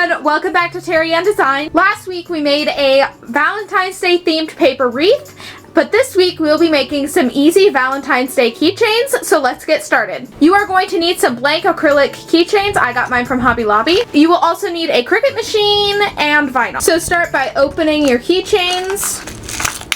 everyone, welcome back to Terry and Design. Last week we made a Valentine's Day themed paper wreath, but this week we'll be making some easy Valentine's Day keychains, so let's get started. You are going to need some blank acrylic keychains. I got mine from Hobby Lobby. You will also need a Cricut machine and vinyl. So start by opening your keychains.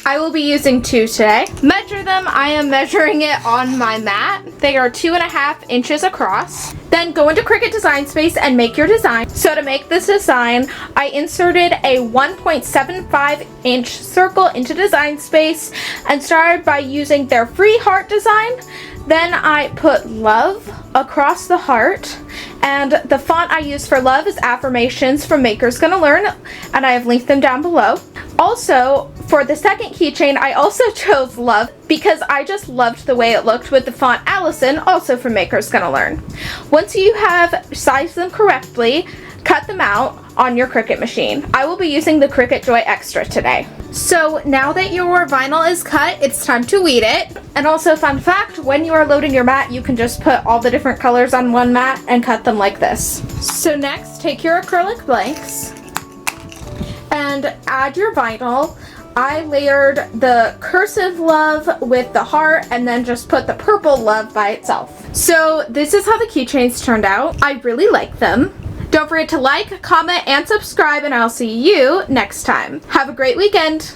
I will be using 2 today. Measure them. I am measuring it on my mat. They are 2.5 inches across. Then go into Cricut Design Space and make your design. So to make this design, I inserted a 1.75 inch circle into Design Space and started by using their free heart design. Then I put love across the heart, and the font I use for love is Affirmations from Maker's Gonna Learn, and I have linked them down below. Also, for the second keychain, I also chose love because I just loved the way it looked with the font Allison, also from Maker's Gonna Learn. Once you have sized them correctly, cut them out on your Cricut machine. I will be using the Cricut Joy Extra today. So now that your vinyl is cut, it's time to weed it. And also, fun fact, when you are loading your mat, you can just put all the different colors on one mat and cut them like this. So next, take your acrylic blanks and add your vinyl. I layered the cursive love with the heart and then just put the purple love by itself. So this is how the keychains turned out. I really like them. Don't forget to like, comment, and subscribe, and I'll see you next time. Have a great weekend!